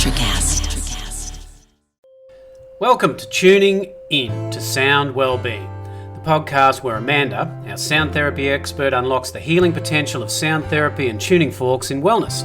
Electrocast. Welcome to Tuning In to Sound Wellbeing, the podcast where Amanda, our sound therapy expert, unlocks the healing potential of sound therapy and tuning forks in wellness.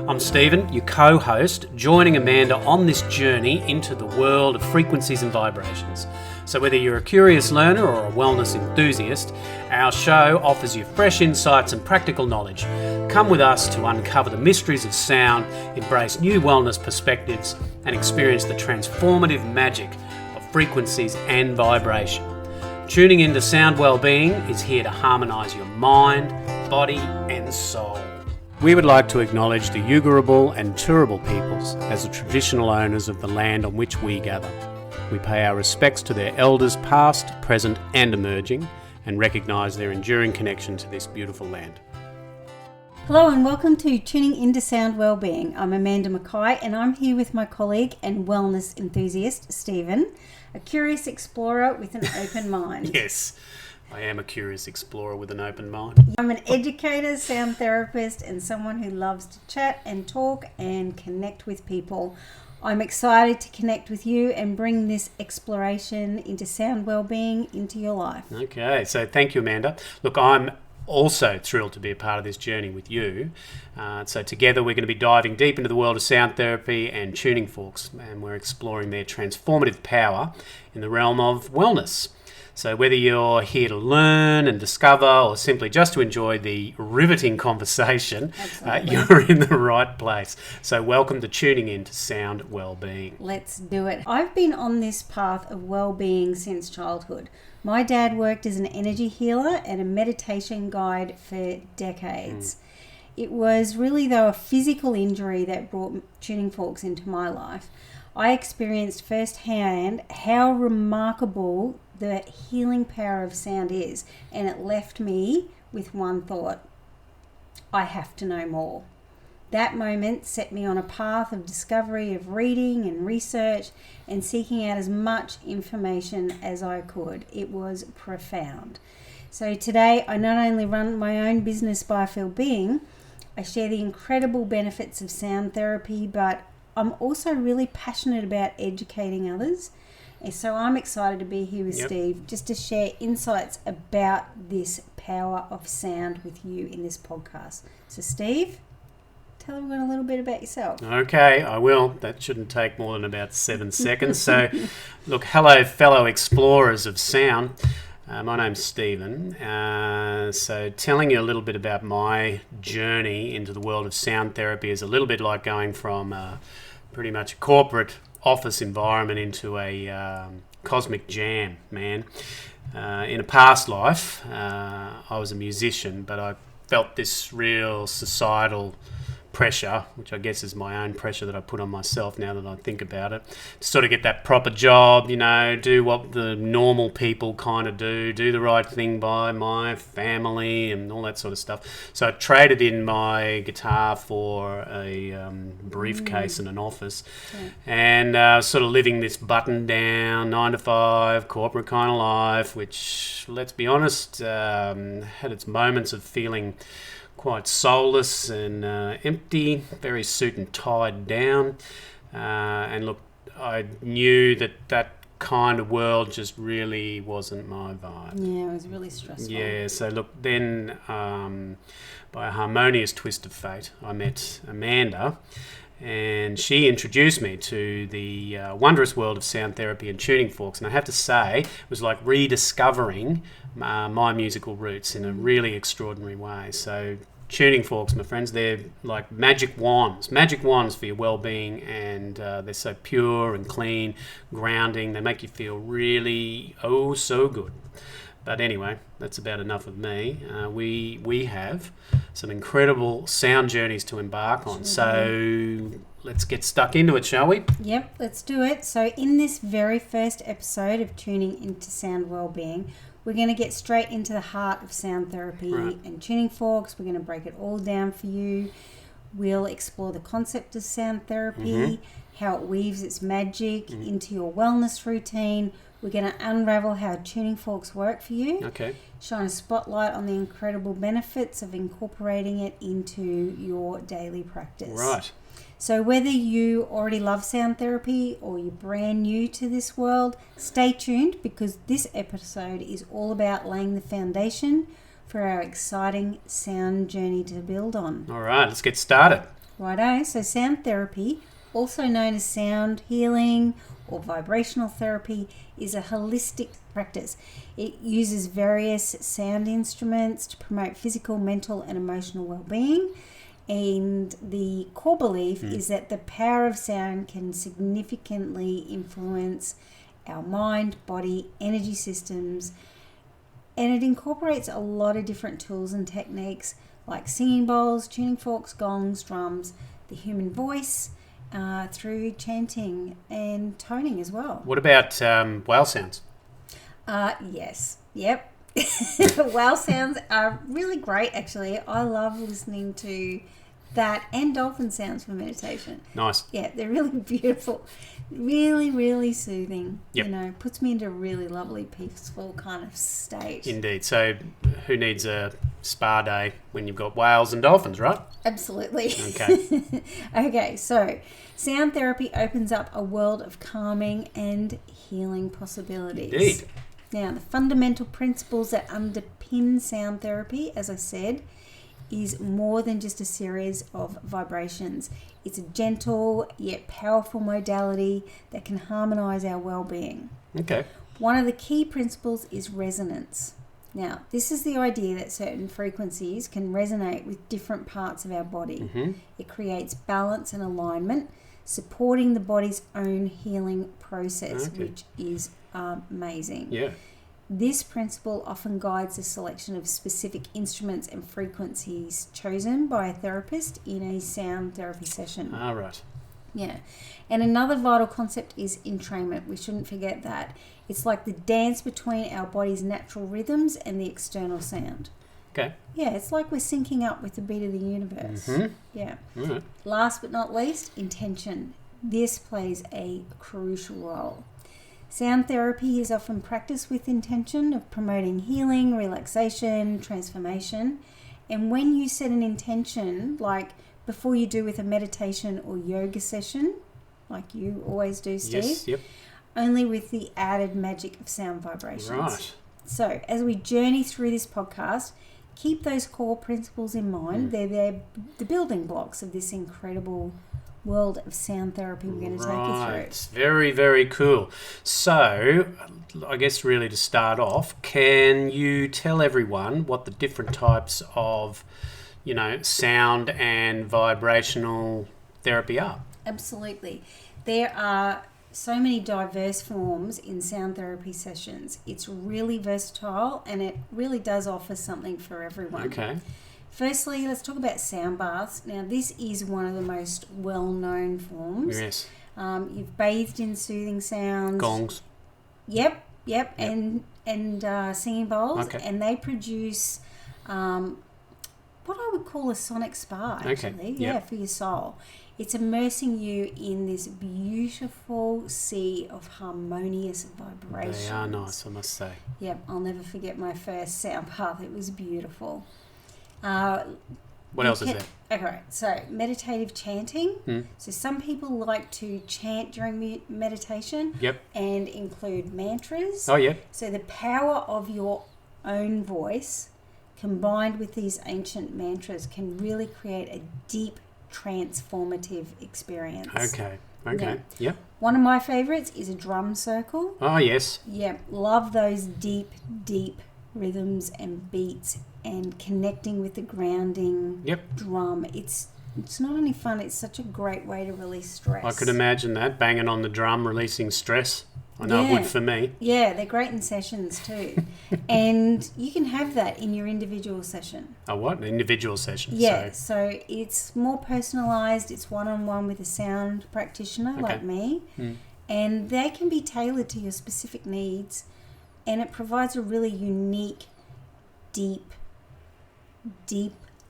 I'm Stephen, your co-host, joining Amanda on this journey into the world of frequencies and vibrations. So whether you're a curious learner or a wellness enthusiast, our show offers you fresh insights and practical knowledge. Come with us to uncover the mysteries of sound, embrace new wellness perspectives, and experience the transformative magic of frequencies and vibration. Tuning into Sound Wellbeing is here to harmonise your mind, body and soul. We would like to acknowledge the Yuggurabal and Turrbal peoples as the traditional owners of the land on which we gather. We pay our respects to their elders past, present and emerging, and recognise their enduring connection to this beautiful land. Hello and welcome to Tuning Into Sound Wellbeing. I'm Amanda Mackay and I'm here with my colleague and wellness enthusiast, Stephen, a curious explorer with an open mind. Yes, I am a curious explorer with an open mind. I'm an educator, sound therapist and someone who loves to chat and talk and connect with people. I'm excited to connect with you and bring this exploration into sound wellbeing into your life. Okay, so thank you, Amanda. Look, I'm also thrilled to be a part of this journey with you. So together we're going to be diving deep into the world of sound therapy and tuning forks, and we're exploring their transformative power in the realm of wellness. So whether you're here to learn and discover or simply just to enjoy the riveting conversation, you're in the right place. So welcome to Tuning In to Sound Wellbeing. Let's do it. I've been on this path of well-being since childhood. My dad worked as an energy healer and a meditation guide for decades. It was really, though, a physical injury that brought tuning forks into my life. I experienced firsthand how remarkable the healing power of sound is, and it left me with one thought: I have to know more. That moment set me on a path of discovery, of reading and research and seeking out as much information as I could. It was profound. So today I not only run my own business Byfield Being, I share the incredible benefits of sound therapy, but I'm also really passionate about educating others. And so I'm excited to be here with Steve just to share insights about this power of sound with you in this podcast. So Steve, tell everyone a little bit about yourself. Okay, I will. That shouldn't take more than about 7 seconds. So, look, hello fellow explorers of sound. My name's Stephen. So telling you a little bit about my journey into the world of sound therapy is a little bit like going from pretty much a corporate office environment into a cosmic jam, man. In a past life, I was a musician, but I felt this real societal pressure, which I guess is my own pressure that I put on myself now that I think about it, to sort of get that proper job, you know, do what the normal people kind of do the right thing by my family and all that sort of stuff. So I traded in my guitar for a briefcase and an office, and sort of living this button down 9-to-5 corporate kind of life, which, let's be honest, had its moments of feeling quite soulless and empty, very suit and tied down. And look, I knew that kind of world just really wasn't my vibe. Yeah, it was really stressful. Yeah, so look, then by a harmonious twist of fate, I met Amanda, and she introduced me to the wondrous world of sound therapy and tuning forks. And I have to say, it was like rediscovering my musical roots in a really extraordinary way. So tuning forks, my friends, they're like magic wands for your well-being, and they're so pure and clean, grounding. They make you feel really, so good. But anyway, that's about enough of me. We have some incredible sound journeys to embark on. So let's get stuck into it, shall we? Yep, let's do it. So in this very first episode of Tuning Into Sound Wellbeing, we're going to get straight into the heart of sound therapy and tuning forks. We're going to break it all down for you. We'll explore the concept of sound therapy, how it weaves its magic into your wellness routine. We're going to unravel how tuning forks work for you, Okay. shine a spotlight on the incredible benefits of incorporating it into your daily practice. Right. So whether you already love sound therapy or you're brand new to this world, stay tuned because this episode is all about laying the foundation for our exciting sound journey to build on. All right, let's get started. Righto, so sound therapy, also known as sound healing or vibrational therapy, is a holistic practice. It uses various sound instruments to promote physical, mental and emotional well-being. And the core belief is that the power of sound can significantly influence our mind, body, energy systems, and it incorporates a lot of different tools and techniques like singing bowls, tuning forks, gongs, drums, the human voice, through chanting and toning as well. What about whale sounds? Yes. Yep. Whale sounds are really great, actually. I love listening to that and dolphin sounds for meditation. Nice. Yeah, they're really beautiful. Really, really soothing. Yep. You know, puts me into a really lovely, peaceful kind of state. Indeed. So who needs a spa day when you've got whales and dolphins, right? Absolutely. Okay. Okay, so sound therapy opens up a world of calming and healing possibilities. Indeed. Now, the fundamental principles that underpin sound therapy, as I said, is more than just a series of vibrations. It's a gentle yet powerful modality that can harmonize our well-being. Okay. One of the key principles is resonance. Now, this is the idea that certain frequencies can resonate with different parts of our body. Mm-hmm. It creates balance and alignment, supporting the body's own healing process, Okay. which is amazing. Yeah. This principle often guides the selection of specific instruments and frequencies chosen by a therapist in a sound therapy session. All right. Yeah. And another vital concept is entrainment. We shouldn't forget that. It's like the dance between our body's natural rhythms and the external sound. Okay. Yeah, it's like we're syncing up with the beat of the universe. Mm-hmm. Yeah. All right. Last but not least, intention. This plays a crucial role. Sound therapy is often practiced with intention of promoting healing, relaxation, transformation. And when you set an intention, like before you do with a meditation or yoga session, like you always do, Steve, Yes. Yep. only with the added magic of sound vibrations. Right. So as we journey through this podcast, keep those core principles in mind. They're the building blocks of this incredible world of sound therapy we're going to take you Right. through. Very, very cool. So, I guess really to start off, can you tell everyone what the different types of, sound and vibrational therapy are? Absolutely. There are so many diverse forms in sound therapy sessions. It's really versatile and it really does offer something for everyone. Okay. Firstly, let's talk about sound baths. Now, this is one of the most well-known forms. Yes. You've bathed in soothing sounds. Gongs. Yep. And singing bowls. Okay. And they produce what I would call a sonic spa, actually. Yep. Yeah, for your soul. It's immersing you in this beautiful sea of harmonious vibrations. They are nice, I must say. Yep, I'll never forget my first sound bath. It was beautiful. What else is there? Okay, so meditative chanting. So some people like to chant during meditation. Yep. And include mantras. Oh, yeah. So the power of your own voice combined with these ancient mantras can really create a deep transformative experience. Okay. Yeah. Yep. One of my favorites is a drum circle. Oh, yes. Yeah, love those deep rhythms and beats and connecting with the grounding Yep. drum. It's not only fun, it's such a great way to release stress. I could imagine that, banging on the drum, releasing stress. I know it would for me. Yeah, they're great in sessions too. And you can have that in your individual session. Oh, what? An individual session. Yeah, so it's more personalised. It's one-on-one with a sound practitioner like me. And they can be tailored to your specific needs. And it provides a really unique, deep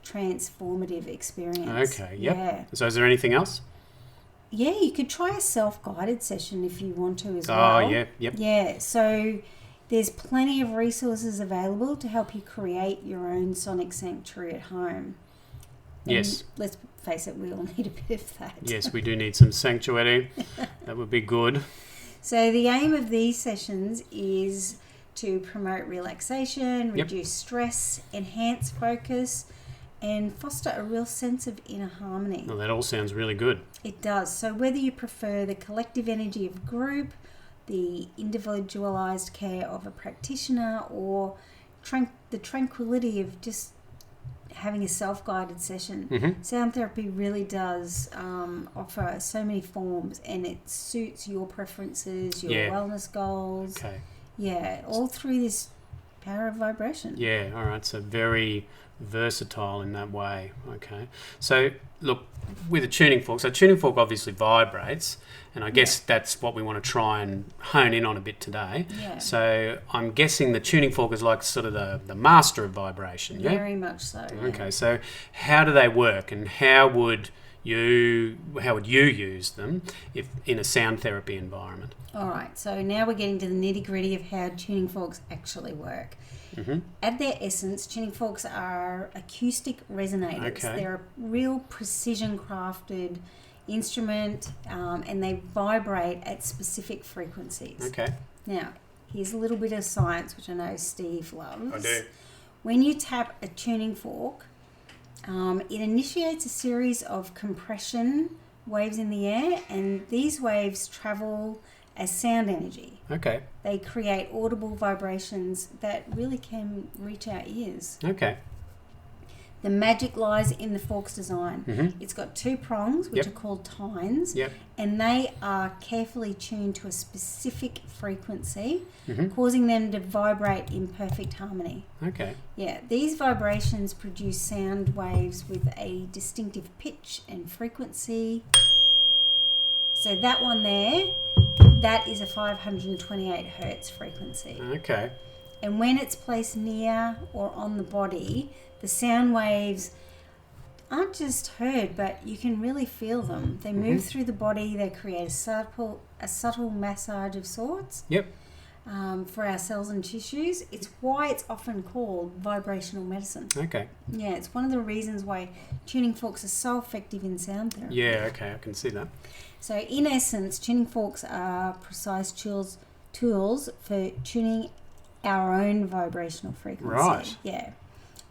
transformative experience. Okay, yep. Yeah. So is there anything else? Yeah, you could try a self-guided session if you want to as Oh, well. yeah, yep. Yeah, so there's plenty of resources available to help you create your own sonic sanctuary at home. And Yes. let's face it, we all need a bit of that. Yes, we do need some sanctuary. That would be good. So the aim of these sessions is to promote relaxation, Yep. reduce stress, enhance focus, and foster a real sense of inner harmony. Well, that all sounds really good. It does. So whether you prefer the collective energy of a group, the individualized care of a practitioner, or the tranquility of just having a self-guided session, Mm-hmm. sound therapy really does offer so many forms, and it suits your preferences, your Yeah. wellness goals. Okay. Yeah, all through this power of vibration. Yeah, all right. So very versatile in that way. Okay. So look, with a tuning fork, so tuning fork obviously vibrates, and I guess that's what we want to try and hone in on a bit today. Yeah. So I'm guessing the tuning fork is like sort of the master of vibration, yeah? Very much so. Yeah. Okay, so how do they work, and how would you use them if in a sound therapy environment? All right, so now we're getting to the nitty-gritty of how tuning forks actually work. Mm-hmm. At their essence, tuning forks are acoustic resonators. Okay. They're a real precision-crafted instrument, and they vibrate at specific frequencies. Okay, Now, here's a little bit of science, which I know Steve loves. I do. When you tap a tuning fork, it initiates a series of compression waves in the air, and these waves travel as sound energy. Okay, They create audible vibrations that really can reach our ears. okay. The magic lies in the fork's design. Mm-hmm. It's got two prongs, which Yep. are called tines, Yep. and they are carefully tuned to a specific frequency, Mm-hmm. causing them to vibrate in perfect harmony. Okay. Yeah, these vibrations produce sound waves with a distinctive pitch and frequency. So that one there, that is a 528 hertz frequency. Okay. And when it's placed near or on the body, the sound waves aren't just heard, but you can really feel them. They move through the body, they create a subtle massage of sorts. Yep. For our cells and tissues. It's why it's often called vibrational medicine. Okay. Yeah, it's one of the reasons why tuning forks are so effective in sound therapy. Yeah, okay, I can see that. So in essence, tuning forks are precise tools for tuning our own vibrational frequency. Right. Yeah.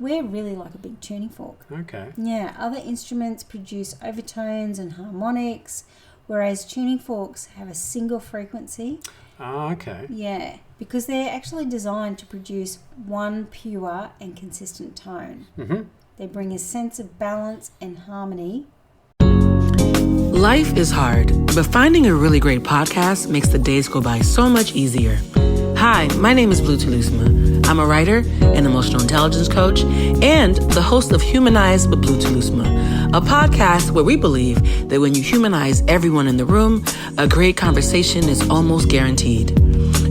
We're really like a big tuning fork. Okay. Yeah, other instruments produce overtones and harmonics, whereas tuning forks have a single frequency. Oh, okay. Yeah, because they're actually designed to produce one pure and consistent tone. Mm-hmm. They bring a sense of balance and harmony. Life is hard, but finding a really great podcast makes the days go by so much easier. Hi, my name is Blue Telusma. I'm a writer, an emotional intelligence coach, and the host of Humanize with Blue Telusma, a podcast where we believe that when you humanize everyone in the room, a great conversation is almost guaranteed.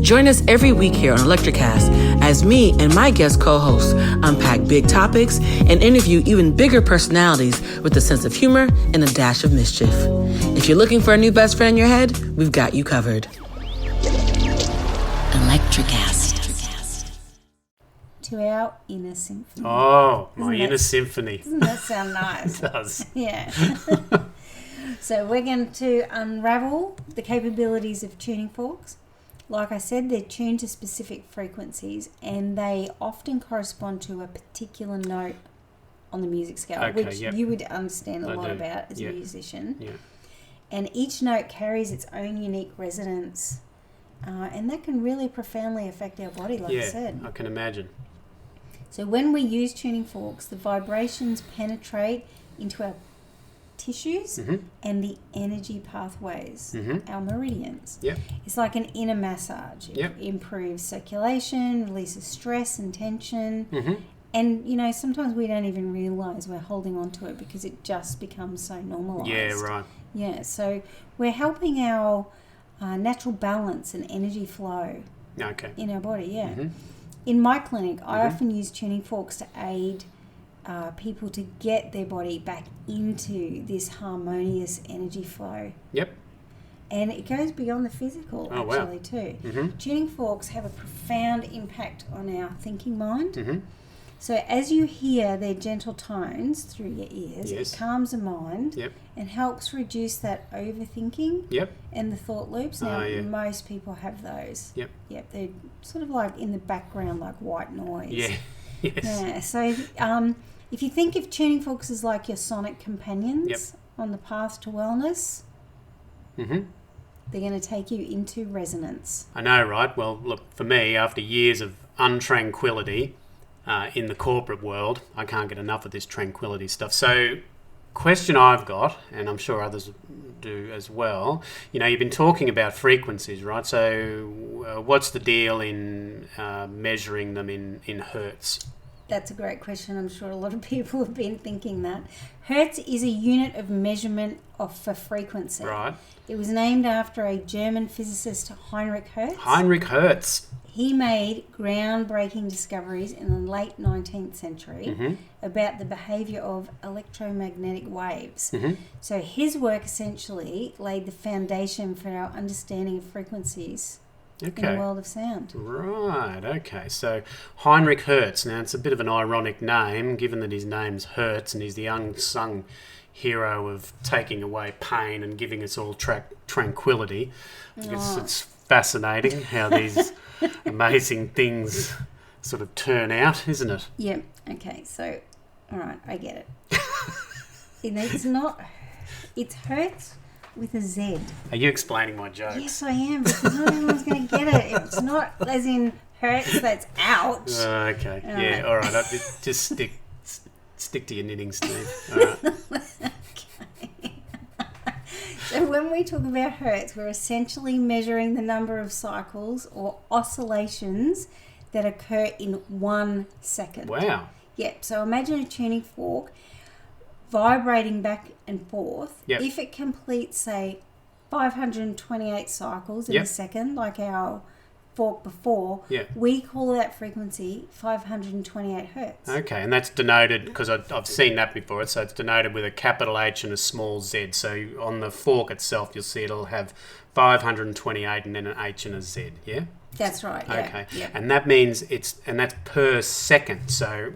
Join us every week here on Electricast as me and my guest co-hosts unpack big topics and interview even bigger personalities with a sense of humor and a dash of mischief. If you're looking for a new best friend in your head, we've got you covered. Electricast. To our inner symphony. Oh, my Isn't that- inner symphony. Doesn't that sound nice? It does. Yeah. So we're going to unravel the capabilities of tuning forks. Like I said, they're tuned to specific frequencies, and they often correspond to a particular note on the music scale, Okay, which yep. you would understand a I lot do. about as Yeah. a musician. Yeah. And each note carries its own unique resonance, and that can really profoundly affect our body, like I Yeah, said. I can imagine. So when we use tuning forks, the vibrations penetrate into our tissues Mm-hmm. and the energy pathways, Mhm. our meridians. Yep. It's like an inner massage. It Yep. improves circulation, releases stress and tension. Mm-hmm. And, you know, sometimes we don't even realise we're holding on to it because it just becomes so normalised. Yeah, right. Yeah, so we're helping our natural balance and energy flow Okay. in our body, yeah. Mhm. In my clinic, I Mhm. often use tuning forks to aid people to get their body back into this harmonious energy flow. Yep. And it goes beyond the physical, actually, too. Mm-hmm. Tuning forks have a profound impact on our thinking mind. Mm-hmm. So as you hear their gentle tones through your ears, Yes. it calms the mind Yep. and helps reduce that overthinking Yep. and the thought loops. Now, Yeah. most people have those. Yep. Yep, they're sort of like in the background, like white noise. Yeah. Yes. Yeah, so if you think of tuning forks as like your sonic companions Yep. on the path to wellness, Mm-hmm. they're going to take you into resonance. I know, right? Well, look, for me, after years of untranquility in the corporate world, I can't get enough of this tranquility stuff. So, question I've got, and I'm sure others do as well, you've been talking about frequencies, right? So, what's the deal in measuring them in hertz? That's a great question. I'm sure a lot of people have been thinking that. Hertz is a unit of measurement for frequency. Right. It was named after a German physicist, Heinrich Hertz. Heinrich Hertz. He made groundbreaking discoveries in the late 19th century Mm-hmm. about the behaviour of electromagnetic waves. Mm-hmm. So his work essentially laid the foundation for our understanding of frequencies in the Okay. world of sound. Right, okay. So Heinrich Hertz. Now, it's a bit of an ironic name, given that his name's Hertz and he's the unsung hero of taking away pain and giving us all tranquility. I guess it's fascinating how these amazing things sort of turn out, isn't it? Yeah, okay, so, all right, I get it. It's not, it's Hertz with a Z. Are you explaining my jokes? Yes, I am, because not everyone's going to get it. It's not as in Hertz that's ouch. Okay, All yeah, right. all right. Just stick to your knitting, Steve. All right. So when we talk about Hertz, we're essentially measuring the number of cycles or oscillations that occur in 1 second. Wow. Yep, so imagine a tuning fork vibrating back and forth. Yep. If it completes, say, 528 cycles in Yep. a second, like our fork before, Yep. we call that frequency 528 Hertz. Okay, and that's denoted, because I've seen that before, so it's denoted with a capital H and a small z. So on the fork itself, you'll see it'll have 528 and then an H and a Z, yeah? That's right, yeah. Okay, Yep. and that means that's per second. So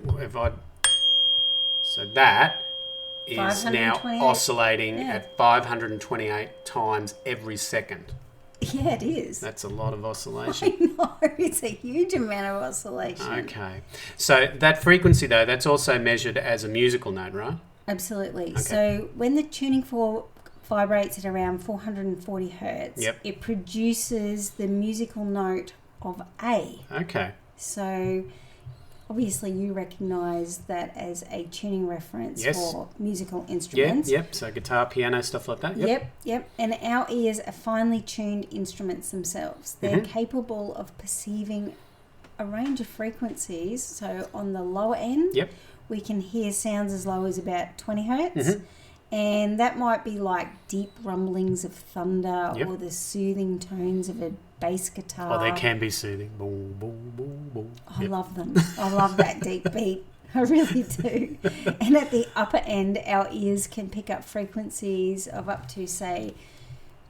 that is now 528, oscillating yeah. at 528 times every second. Yeah, it is. That's a lot of oscillation. I know, it's a huge amount of oscillation. Okay. So that frequency, though, that's also measured as a musical note, right? Absolutely. So when the tuning fork vibrates at around 440 hertz, Yep. it produces the musical note of A. Okay. So obviously you recognise that as a tuning reference Yes. for musical Yeah, instruments. yep. So guitar, piano, stuff like that. Yep. Yep. And our ears are finely tuned instruments themselves. They're Mhm. capable of perceiving a range of frequencies. So on the lower end, Yep. we can hear sounds as low as about 20 hertz. Mhm. And that might be like deep rumblings of thunder Yep. or the soothing tones of a bass guitar. Oh, they can be soothing. Boom, boom, boom, boom. I Yep. love them. I love that deep beat. I really do. And at the upper end, our ears can pick up frequencies of up to, say,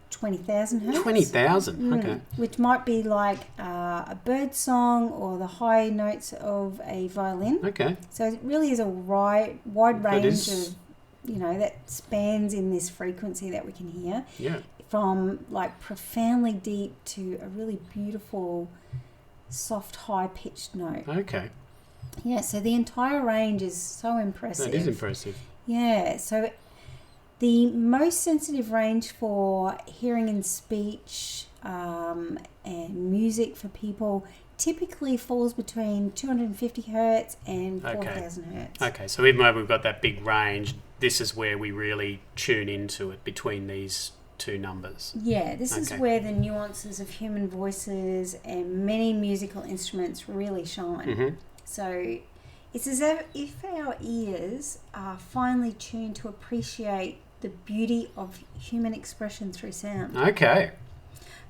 20,000 hertz. 20,000. Okay. Which might be like a bird song or the high notes of a violin. Okay. So it really is a wide That range is- of, that spans in this frequency that we can hear. Yeah. From like profoundly deep to a really beautiful, soft, high-pitched note. Okay. Yeah, so the entire range is so impressive. That is impressive. Yeah, so the most sensitive range for hearing and speech and music for people typically falls between 250 hertz and Okay. 4,000 hertz. Okay. So even though we've got that big range, this is where we really tune into it between these two numbers. Yeah, this is Okay. where the nuances of human voices and many musical instruments really shine. Mm-hmm. So it's as if our ears are finely tuned to appreciate the beauty of human expression through sound. Okay.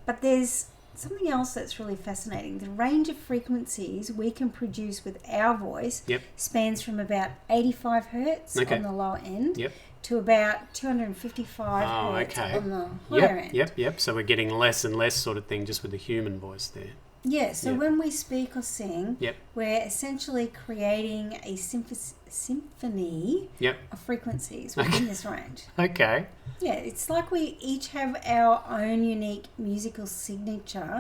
But there's something else that's really fascinating, the range of frequencies we can produce with our voice spans from about 85 hertz on the lower end to about 255 hertz on the higher end. Yep. So we're getting less and less sort of thing just with the human voice there. Yeah, so when we speak or sing, we're essentially creating a symphony of frequencies within this range. Okay. Yeah, it's like we each have our own unique musical signature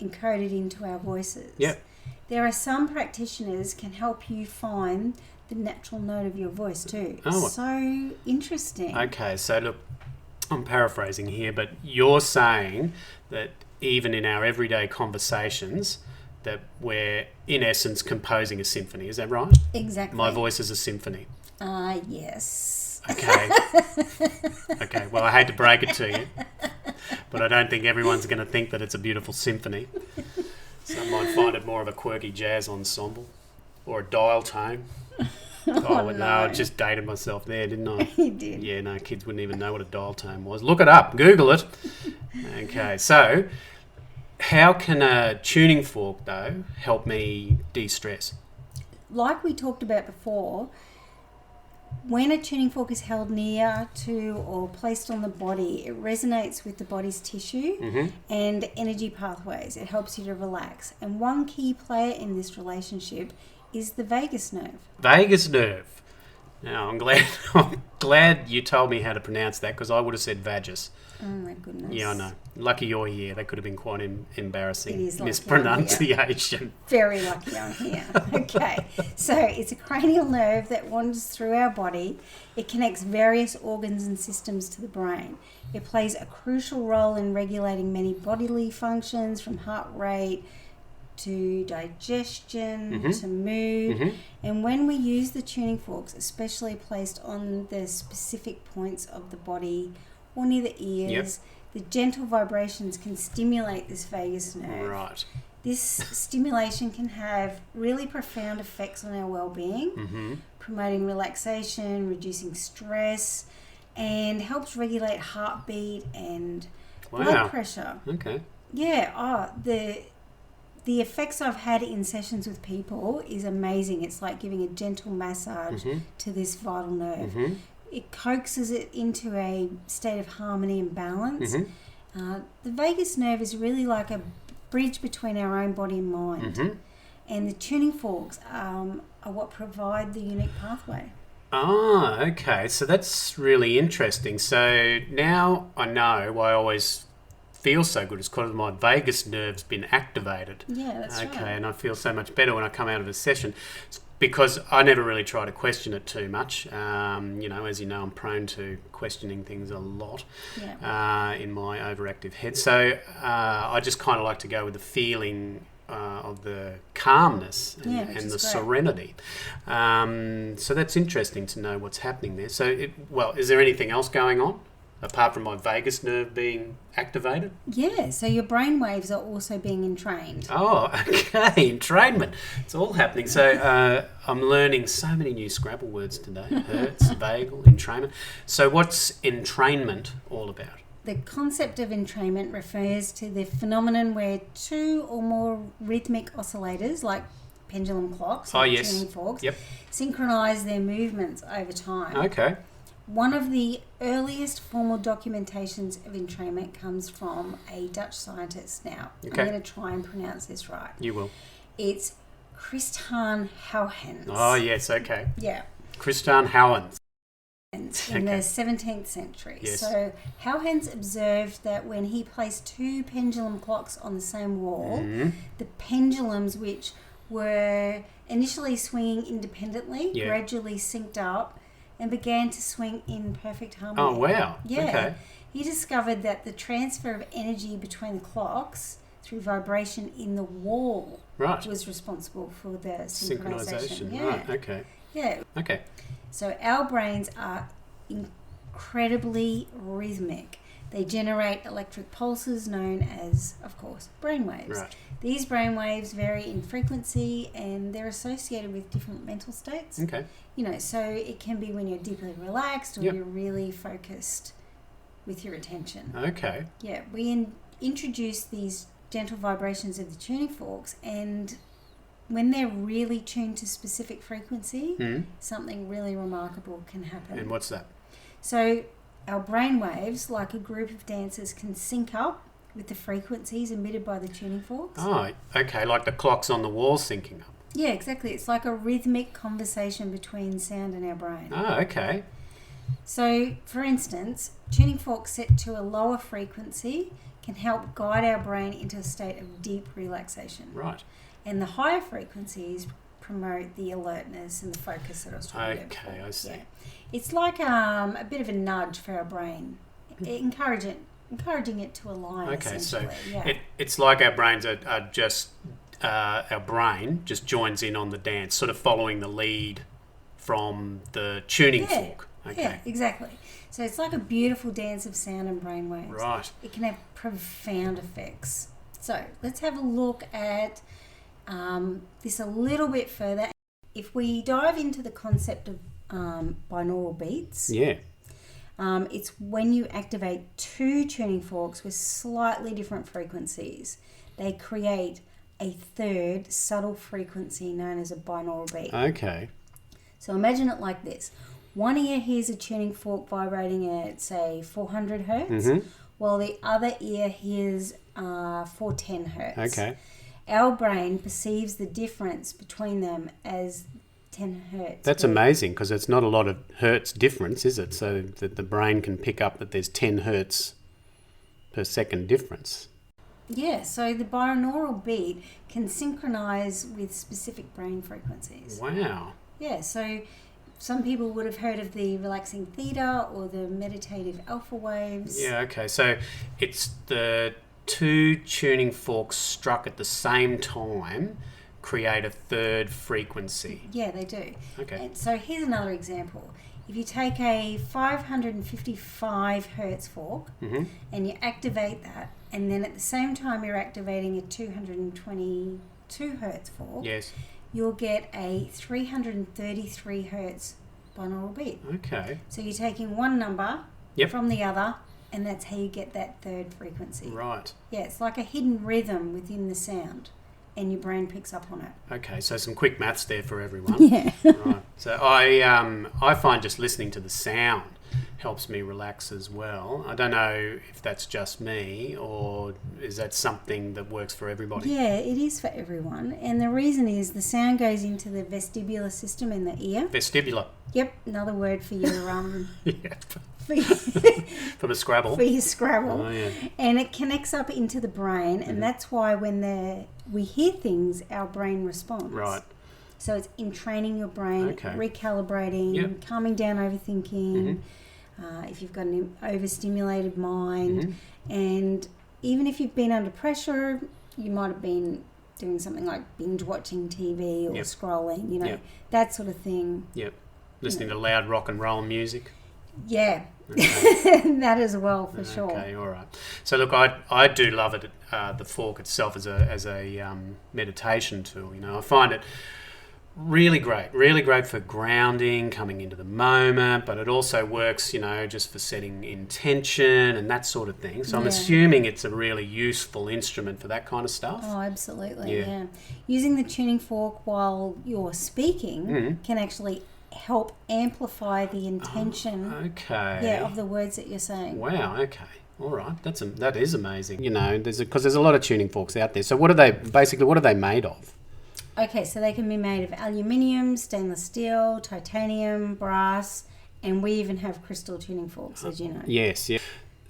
encoded into our voices. Yep. There are some practitioners can help you find the natural note of your voice too. Oh. So interesting. Okay, so look, I'm paraphrasing here, but you're saying that even in our everyday conversations that we're in essence composing a symphony. Is that right? Exactly. My voice is a symphony. Yes. Okay. Okay, well, I hate to break it to you, but I don't think everyone's going to think that it's a beautiful symphony. Some might find it more of a quirky jazz ensemble or a dial tone. No, I just dated myself there, didn't I? You did. Yeah, no, kids wouldn't even know what a dial tone was. Look it up. Google it. Okay, so how can a tuning fork, though, help me de-stress? Like we talked about before, when a tuning fork is held near to or placed on the body, it resonates with the body's tissue and energy pathways. It helps you to relax. And one key player in this relationship is the vagus nerve. Vagus nerve. Now, I'm glad you told me how to pronounce that, because I would have said vagus. Oh my goodness. Yeah, I know. Lucky you're here. That could have been quite embarrassing. It is lucky mispronunciation. Very lucky I'm here. Okay. So it's a cranial nerve that wanders through our body. It connects various organs and systems to the brain. It plays a crucial role in regulating many bodily functions, from heart rate to digestion, to mood. And when we use the tuning forks, especially placed on the specific points of the body or near the ears, the gentle vibrations can stimulate this vagus nerve. Right. This stimulation can have really profound effects on our well-being, promoting relaxation, reducing stress, and helps regulate heartbeat and blood pressure. Okay. Yeah. The effects I've had in sessions with people is amazing. It's like giving a gentle massage to this vital nerve. It coaxes it into a state of harmony and balance. The vagus nerve is really like a bridge between our own body and mind. And the tuning forks are what provide the unique pathway. Ah, okay. So that's really interesting. So now I know why I always feel so good. It's because my vagus nerve's been activated. Yeah, that's right. Okay, and I feel so much better when I come out of a session, because I never really try to question it too much. As you know, I'm prone to questioning things a lot in my overactive head. So I just kind of like to go with the feeling of the calmness and the serenity. So that's interesting to know what's happening there. So, is there anything else going on apart from my vagus nerve being activated? Yeah, so your brain waves are also being entrained. Oh, okay, entrainment. It's all happening. So I'm learning so many new Scrabble words today. Hertz, vagal, entrainment. So what's entrainment all about? The concept of entrainment refers to the phenomenon where two or more rhythmic oscillators, like pendulum clocks or tuning forks, synchronize their movements over time. Okay. One of the earliest formal documentations of entrainment comes from a Dutch scientist now. Okay. I'm going to try and pronounce this right. You will. It's Christiaan Huygens. Oh, yes, okay. Yeah. Christiaan Huygens. In the 17th century. Yes. So Huygens observed that when he placed two pendulum clocks on the same wall, the pendulums, which were initially swinging independently, gradually synced up and began to swing in perfect harmony. Oh, wow. Yeah. Okay. He discovered that the transfer of energy between the clocks through vibration in the wall was responsible for the synchronization. Yeah. Right, okay. Yeah. Okay. So our brains are incredibly rhythmic. They generate electric pulses known as, of course, brainwaves. Right. These brainwaves vary in frequency and they're associated with different mental states. Okay. So it can be when you're deeply relaxed or you're really focused with your attention. Okay. Yeah, we introduce these gentle vibrations of the tuning forks, and when they're really tuned to specific frequency, something really remarkable can happen. And what's that? So our brain waves, like a group of dancers, can sync up with the frequencies emitted by the tuning forks. Oh, okay, like the clocks on the wall syncing up. Yeah, exactly. It's like a rhythmic conversation between sound and our brain. Oh, okay. So, for instance, tuning forks set to a lower frequency can help guide our brain into a state of deep relaxation. Right. And the higher frequencies promote the alertness and the focus that I was talking about. Okay, I see. Yeah. It's like a bit of a nudge for our brain, encouraging it to align. Okay, so yeah. it's like our brains are just, our brain just joins in on the dance, sort of following the lead from the tuning fork. Okay. Yeah, exactly. So it's like a beautiful dance of sound and brainwaves. Right. It can have profound effects. So let's have a look at this a little bit further. If we dive into the concept of binaural beats, Yeah. it's when you activate two tuning forks with slightly different frequencies. They create a third subtle frequency known as a binaural beat. Okay. So imagine it like this. One ear hears a tuning fork vibrating at, say, 400 hertz, while the other ear hears 410 hertz. Okay. Our brain perceives the difference between them as 10 hertz. That's amazing, because it's not a lot of hertz difference, is it? So that the brain can pick up that there's 10 hertz per second difference. Yeah, so the binaural beat can synchronize with specific brain frequencies. Wow. Yeah, so some people would have heard of the relaxing theta or the meditative alpha waves. Yeah, okay. So it's the two tuning forks struck at the same time create a third frequency. Yeah, they do. Okay. And so here's another example. If you take a 555 hertz fork and you activate that, and then at the same time you're activating a 222 hertz fork, Yes. you'll get a 333 hertz binaural beat. Okay. So you're taking one number Yep. from the other, and that's how you get that third frequency. Right. Yeah, it's like a hidden rhythm within the sound, and your brain picks up on it. Okay, so some quick maths there for everyone. Yeah. Right. So I find just listening to the sound helps me relax as well. I don't know if that's just me, or is that something that works for everybody? Yeah, it is for everyone. And the reason is the sound goes into the vestibular system in the ear. Vestibular. Yep, another word for your Yeah. for your, From a Scrabble. for your Scrabble. Oh, yeah. And it connects up into the brain, and that's why when we hear things, our brain responds. Right. So it's in training your brain, Okay. recalibrating, Yep. calming down overthinking, if you've got an overstimulated mind. And even if you've been under pressure, you might have been doing something like binge watching TV or Yep. scrolling, Yep. that sort of thing. Yep. Listening to loud rock and roll music. Yeah, Okay. that as well, for sure. Okay, all right. So look, I do love it. The fork itself as a meditation tool. I find it really great for grounding, coming into the moment. But it also works, just for setting intention and that sort of thing. So I'm assuming it's a really useful instrument for that kind of stuff. Oh, absolutely, Yeah. yeah. Using the tuning fork while you're speaking can actually help amplify the intention Okay. of the words that you're saying. Wow. Okay. All right. That is amazing. Because there's a lot of tuning forks out there. So what are they made of? Okay, so they can be made of aluminium, stainless steel, titanium, brass, and we even have crystal tuning forks, as you know. Yes. Yeah.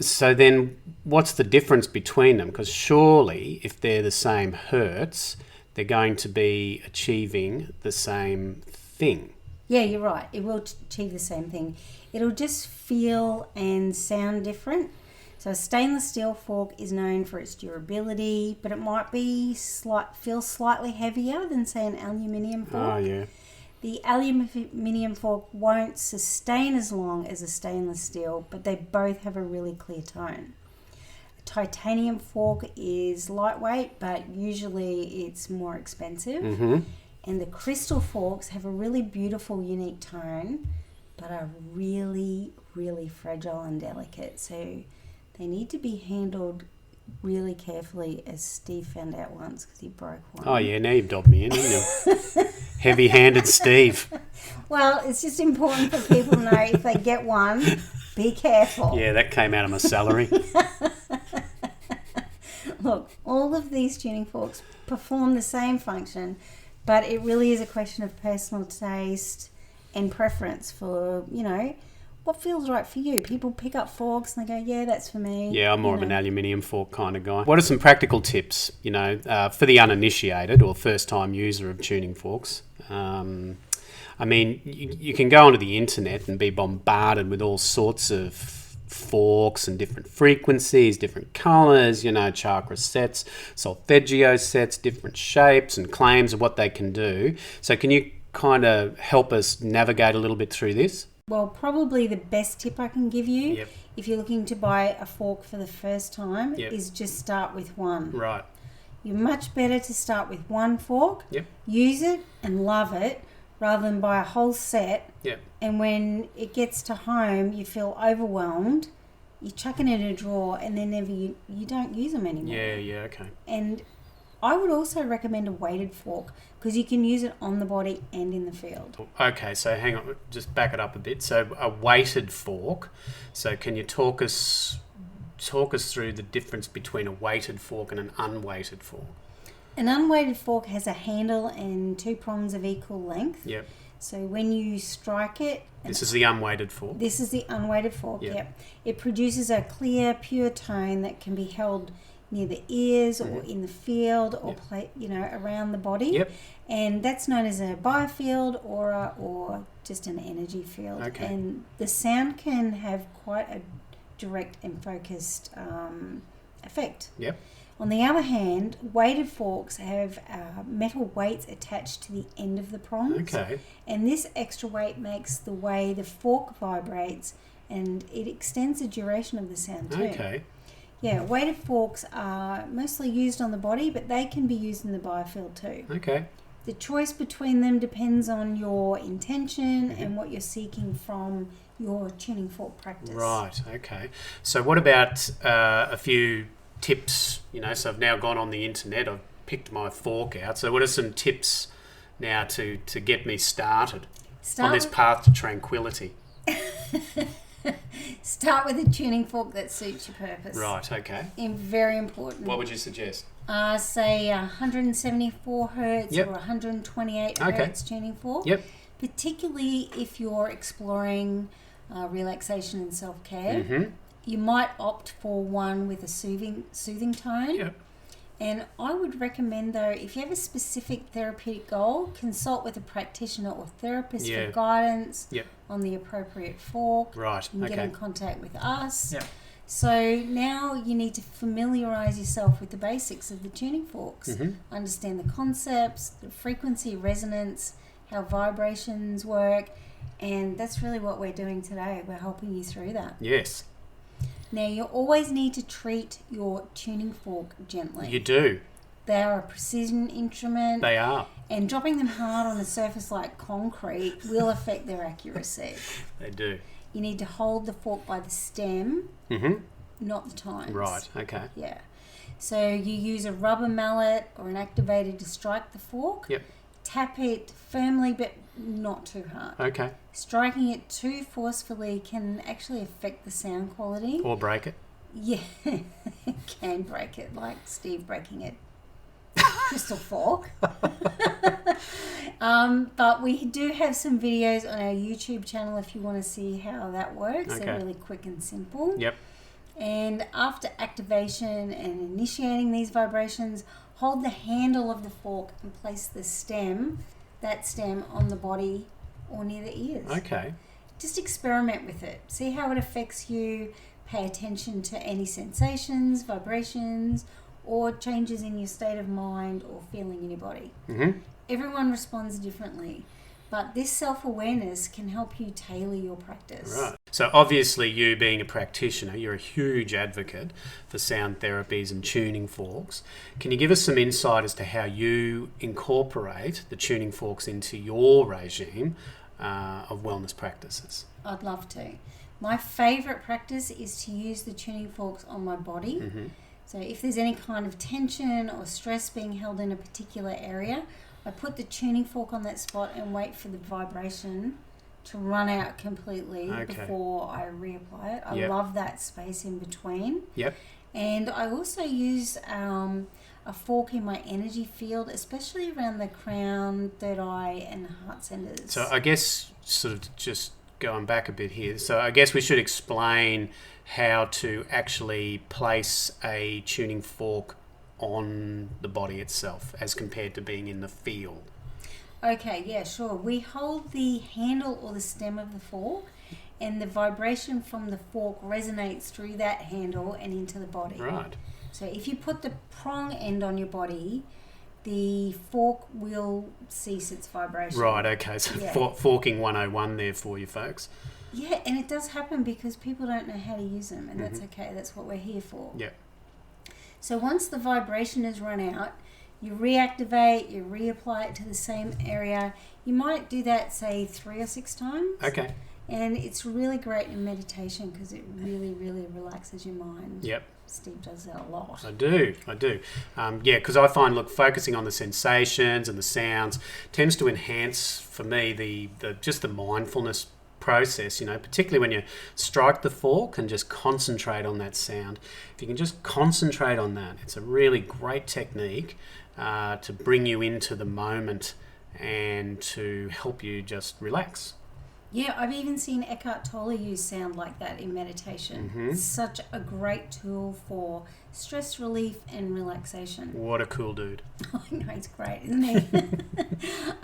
So then, what's the difference between them? Because surely, if they're the same hertz, they're going to be achieving the same thing. Yeah, you're right. It will achieve the same thing. It'll just feel and sound different. So a stainless steel fork is known for its durability, but it might be feel slightly heavier than, say, an aluminium fork. Oh, yeah. The aluminium fork won't sustain as long as a stainless steel, but they both have a really clear tone. A titanium fork is lightweight, but usually it's more expensive. And the crystal forks have a really beautiful, unique tone, but are really, really fragile and delicate. So they need to be handled really carefully, as Steve found out once because he broke one. Oh, yeah, now you've dobbed me in, haven't you? Heavy-handed Steve. Well, it's just important for people to know if they get one, be careful. Yeah, that came out of my salary. Look, all of these tuning forks perform the same function, but it really is a question of personal taste and preference for, what feels right for you. People pick up forks and they go, yeah, that's for me. Yeah, I'm more of an aluminium fork kind of guy. What are some practical tips, for the uninitiated or first-time user of tuning forks? I mean, you can go onto the internet and be bombarded with all sorts of forks and different frequencies, different colours, chakra sets, solfeggio sets, different shapes and claims of what they can do. So can you kind of help us navigate a little bit through this? Well, probably the best tip I can give you, Yep. if you're looking to buy a fork for the first time, Yep. is just start with one. Right. You're much better to start with one fork, Yep. use it and love it, rather than buy a whole set. Yep. And when it gets to home, you feel overwhelmed, you chuck it in a drawer, and then you don't use them anymore. Yeah, okay. And I would also recommend a weighted fork because you can use it on the body and in the field. Okay, so hang on, just back it up a bit. So a weighted fork. So can you talk us through the difference between a weighted fork and an unweighted fork? An unweighted fork has a handle and two prongs of equal length. Yep. So when you strike it... This is the unweighted fork. This is the unweighted fork, Yep. yep. It produces a clear, pure tone that can be held near the ears or in the field or around the body. Yep. And that's known as a biofield, aura, or just an energy field. Okay. And the sound can have quite a direct and focused effect. Yep. On the other hand, weighted forks have metal weights attached to the end of the prongs. Okay. And this extra weight makes the way the fork vibrates, and it extends the duration of the sound too. Okay. Yeah, weighted forks are mostly used on the body, but they can be used in the biofield too. Okay. The choice between them depends on your intention and what you're seeking from your tuning fork practice. Right, okay. So what about a few tips? So I've now gone on the internet, I've picked my fork out. So what are some tips now to get me started on this path to tranquility? Start with a tuning fork that suits your purpose. Right, okay. And very important. What would you suggest? Say 174 hertz Yep. or 128 Okay. hertz tuning fork. Yep. Particularly if you're exploring relaxation and self-care. Mm-hmm. You might opt for one with a soothing tone. Yep. And I would recommend, though, if you have a specific therapeutic goal, consult with a practitioner or therapist Yeah. for guidance Yep. on the appropriate fork. Right, And get okay. in contact with us. Yep. So now you need to familiarise yourself with the basics of the tuning forks. Mm-hmm. Understand the concepts, the frequency, resonance, how vibrations work, and that's really what we're doing today. We're helping you through that. Yes, Now, you always need to treat your tuning fork gently. you do. They are a precision instrument, They are. and dropping them hard on a surface like concrete will affect their accuracy. They do. You need to hold the fork by the stem, Mm-hmm. not the tines. Right, okay. Yeah. So you use a rubber mallet or an activator to strike the fork. Yep. Tap it firmly but not too hard. Okay. Striking it too forcefully can actually affect the sound quality. Or break it. Yeah, it can break it, like Steve breaking a crystal fork. But we do have some videos on our YouTube channel if you want to see how that works. Okay. They're really quick and simple. Yep. And after activation and initiating these vibrations, hold the handle of the fork and place that stem on the body or near the ears. Okay. Just experiment with it. See how it affects you. Pay attention to any sensations, vibrations, or changes in your state of mind or feeling in your body. Mm-hmm. Everyone responds differently, but this self-awareness can help you tailor your practice. Right. So obviously you being a practitioner, you're a huge advocate for sound therapies and tuning forks. Can you give us some insight as to how you incorporate the tuning forks into your regime of wellness practices? I'd love to. My favourite practice is to use the tuning forks on my body. Mm-hmm. So if there's any kind of tension or stress being held in a particular area, I put the tuning fork on that spot and wait for the vibration to run out completely before I reapply it. I love that space in between. Yep. And I also use a fork in my energy field, especially around the crown, third eye, and heart centers. So I guess sort of just going back a bit here. So I guess we should explain how to actually place a tuning fork on the body itself as compared to being in the field. Okay, yeah, sure. We hold the handle or the stem of the fork, and the vibration from the fork resonates through that handle and into the body. Right. So if you put the prong end on your body, the fork will cease its vibration. Right, okay. So forking 101 there for you folks. Yeah, and it does happen because people don't know how to use them, and that's okay. That's what we're here for. Yeah. So once the vibration has run out, you reactivate, you reapply it to the same area. You might do that, say, 3 or 6 times. Okay. And it's really great in meditation because it really, really relaxes your mind. Yep. Steve does that a lot. I do. Because I find, focusing on the sensations and the sounds tends to enhance, for me, the just the mindfulness process, particularly when you strike the fork and just concentrate on that sound. If you can just concentrate on that, it's a really great technique to bring you into the moment and to help you just relax. Yeah, I've even seen Eckhart Tolle use sound like that in meditation. It's such a great tool for stress relief and relaxation. What a cool dude. I know, he's great, isn't he?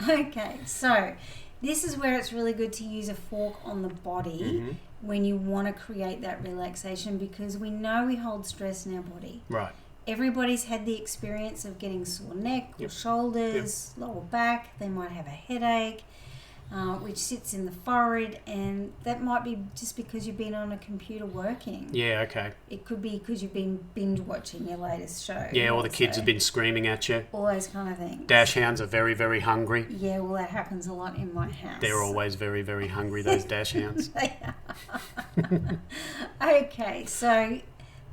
Okay, so this is where it's really good to use a fork on the body when you want to create that relaxation, because we know we hold stress in our body. Right. Everybody's had the experience of getting sore neck or shoulders, lower back. They might have a headache, which sits in the forehead, and that might be just because you've been on a computer working. Yeah, okay. It could be because you've been binge watching your latest show. Yeah, or the kids have been screaming at you. All those kind of things. Dash hounds are very, very hungry. Yeah, well, that happens a lot in my house. They're always very, very hungry, those dash hounds. Okay, so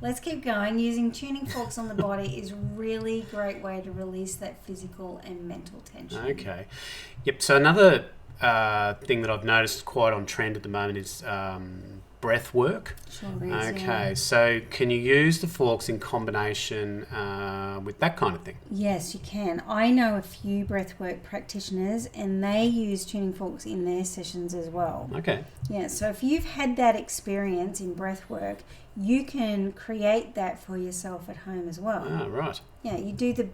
let's keep going. Using tuning forks on the body is a really great way to release that physical and mental tension. Okay. Yep, so another thing that I've noticed quite on trend at the moment is breath work. Sure is, okay, so can you use the forks in combination with that kind of thing? Yes, you can. I know a few breathwork practitioners, and they use tuning forks in their sessions as well. Okay. Yeah, so if you've had that experience in breathwork, you can create that for yourself at home as well. Ah, right. Yeah, you do the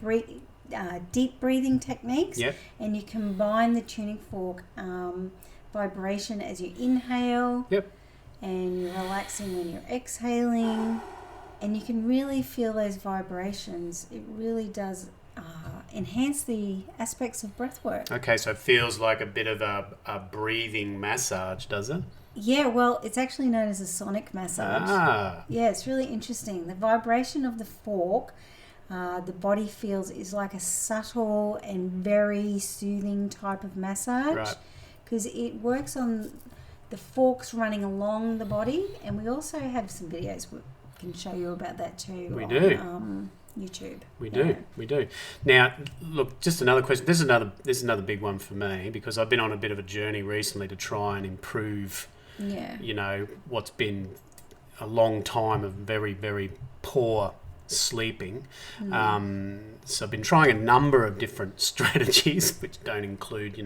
deep breathing techniques, and you combine the tuning fork vibration as you inhale. Yep. And you're relaxing when you're exhaling, and you can really feel those vibrations. It really does enhance the aspects of breath work. Okay, so it feels like a bit of a breathing massage, does it? Yeah, well, it's actually known as a sonic massage. Ah. Yeah, it's really interesting. The vibration of the fork, the body feels, is like a subtle and very soothing type of massage. Right. Because it works on the forks running along the body, and we also have some videos we can show you about that too. We do. On YouTube. We do. Now, look, just another question. This is another big one for me, because I've been on a bit of a journey recently to try and improve. What's been a long time of very, very poor sleeping. So I've been trying a number of different strategies, which don't include,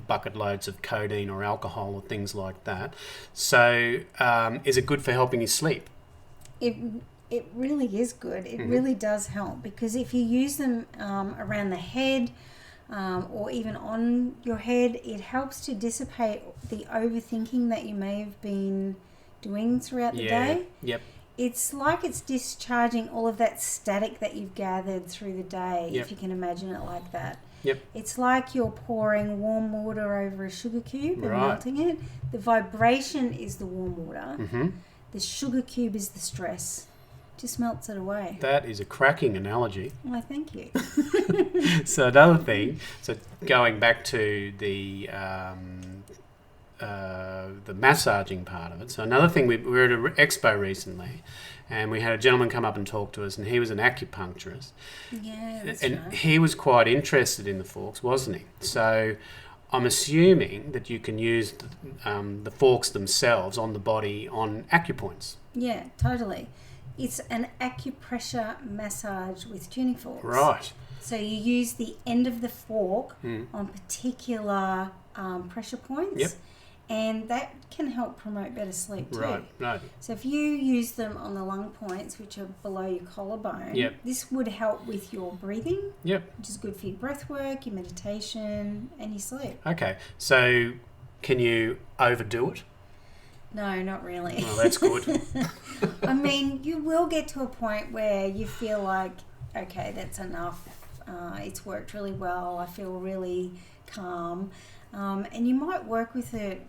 bucket loads of codeine or alcohol or things like that. So is it good for helping you sleep? It really is good. It really does help, because if you use them around the head or even on your head, it helps to dissipate the overthinking that you may have been doing throughout the day. Yep. It's like it's discharging all of that static that you've gathered through the day, if you can imagine it like that. Yep. It's like you're pouring warm water over a sugar cube and melting it. The vibration is the warm water. The sugar cube is the stress. Just melts it away. That is a cracking analogy. Why, thank you. So another thing, going back to the the massaging part of it. So another thing, we were at an expo recently, and we had a gentleman come up and talk to us, and he was an acupuncturist. Yeah, that's And right. he was quite interested in the forks, wasn't he? So I'm assuming that you can use the forks themselves on the body on acupoints. Yeah, totally. It's an acupressure massage with tuning forks. Right. So you use the end of the fork on particular pressure points. Yep. And that can help promote better sleep too. Right. So if you use them on the lung points, which are below your collarbone, Yep. this would help with your breathing, Yep. which is good for your breath work, your meditation, and your sleep. Okay. So can you overdo it? No, not really. Well, that's good. I mean, you will get to a point where you feel like, okay, that's enough. It's worked really well. I feel really calm. And you might work with it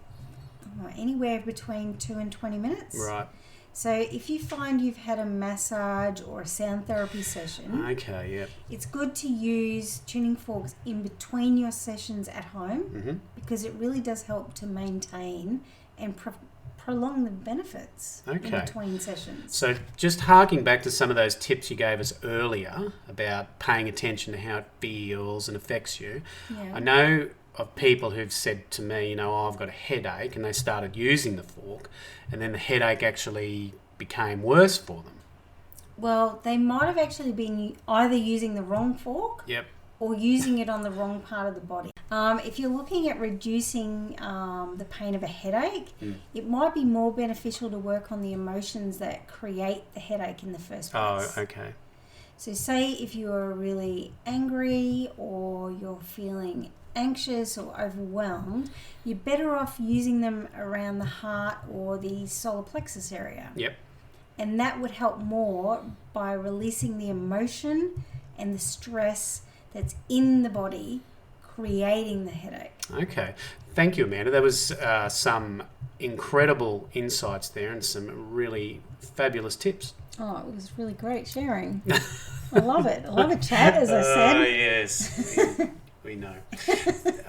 anywhere between 2 and 20 minutes. Right. So if you find you've had a massage or a sound therapy session, Okay, yep. it's good to use tuning forks in between your sessions at home because it really does help to maintain and prolong the benefits in Okay. between sessions. So just harking back to some of those tips you gave us earlier about paying attention to how it feels and affects you, Yeah. I know of people who've said to me, oh, I've got a headache, and they started using the fork, and then the headache actually became worse for them. Well, they might have actually been either using the wrong fork Yep. or using it on the wrong part of the body. If you're looking at reducing the pain of a headache, it might be more beneficial to work on the emotions that create the headache in the first place. Oh, okay. So say if you're really angry or you're feeling anxious or overwhelmed, you're better off using them around the heart or the solar plexus area. Yep. And that would help more by releasing the emotion and the stress that's in the body creating the headache. Okay. Thank you, Amanda. There was some incredible insights there and some really fabulous tips. Oh, it was really great sharing. I love it. I love a chat, as I said. Yes. We know.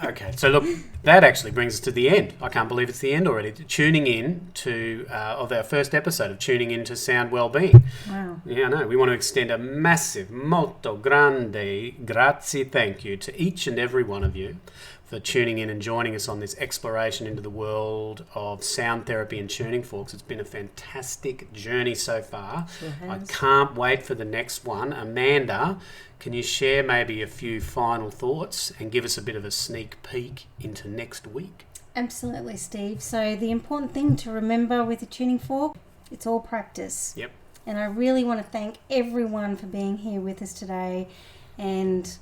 Okay, so look, that actually brings us to the end. I can't believe it's the end already. Tuning in to of our first episode of Tuning In to Sound Wellbeing. Wow. Yeah, I know. We want to extend a massive, molto grande grazie, thank you to each and every one of you for tuning in and joining us on this exploration into the world of sound therapy and tuning forks. It's been a fantastic journey so far. Sure has. I can't wait for the next one. Amanda, can you share maybe a few final thoughts and give us a bit of a sneak peek into next week? Absolutely, Steve. So the important thing to remember with the tuning fork, it's all practice. Yep. And I really want to thank everyone for being here with us today. And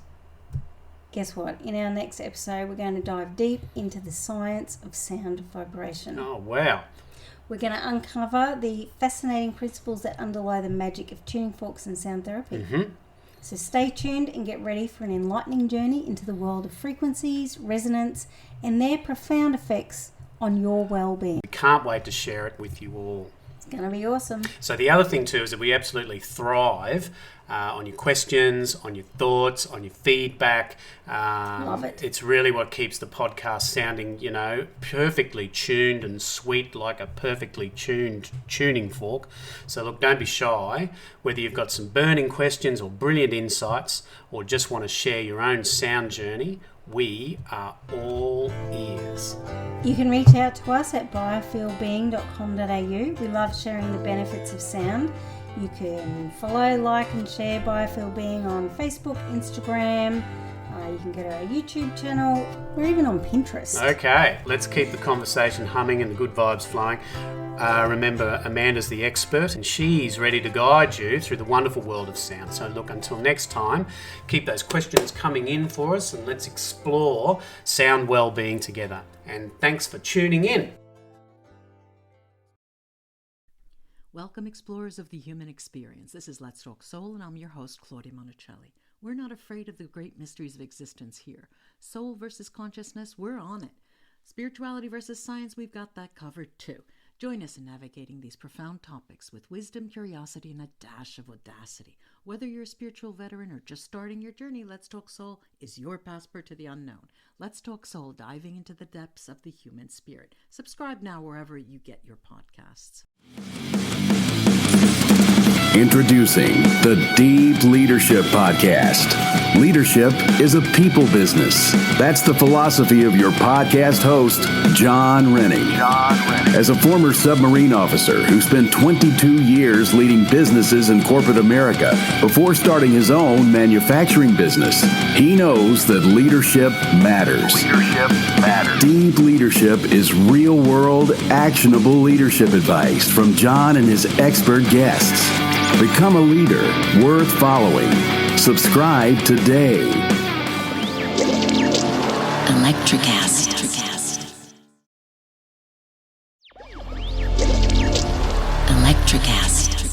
guess what? In our next episode, we're going to dive deep into the science of sound vibration. Oh, wow. We're going to uncover the fascinating principles that underlie the magic of tuning forks and sound therapy. Mm-hmm. So stay tuned and get ready for an enlightening journey into the world of frequencies, resonance, and their profound effects on your well-being. We can't wait to share it with you all. It's going to be awesome. So the other thing too is that we absolutely thrive on your questions, on your thoughts, on your feedback. Love it. It's really what keeps the podcast sounding, perfectly tuned and sweet like a perfectly tuned tuning fork. So look, don't be shy. Whether you've got some burning questions or brilliant insights or just want to share your own sound journey, we are all ears. You can reach out to us at biofeelbeing.com.au. We love sharing the benefits of sound. You can follow, like and share Biofeel Being on Facebook, Instagram. You can go to our YouTube channel. We're even on Pinterest. Okay, let's keep the conversation humming and the good vibes flowing. Remember, Amanda's the expert and she's ready to guide you through the wonderful world of sound. So look, until next time, keep those questions coming in for us and let's explore sound well-being together. And thanks for tuning in. Welcome, explorers of the human experience. This is Let's Talk Soul, and I'm your host, Claudia Monticelli. We're not afraid of the great mysteries of existence here. Soul versus consciousness, we're on it. Spirituality versus science, we've got that covered too. Join us in navigating these profound topics with wisdom, curiosity, and a dash of audacity. Whether you're a spiritual veteran or just starting your journey, Let's Talk Soul is your passport to the unknown. Let's Talk Soul, diving into the depths of the human spirit. Subscribe now wherever you get your podcasts. Introducing the Deep Leadership Podcast. Leadership is a people business. That's the philosophy of your podcast host, John Rennie. As a former submarine officer who spent 22 years leading businesses in corporate America before starting his own manufacturing business, he knows that leadership matters. Deep Leadership is real-world, actionable leadership advice from John and his expert guests. Become a leader worth following. Subscribe today. Electricast. Electricast.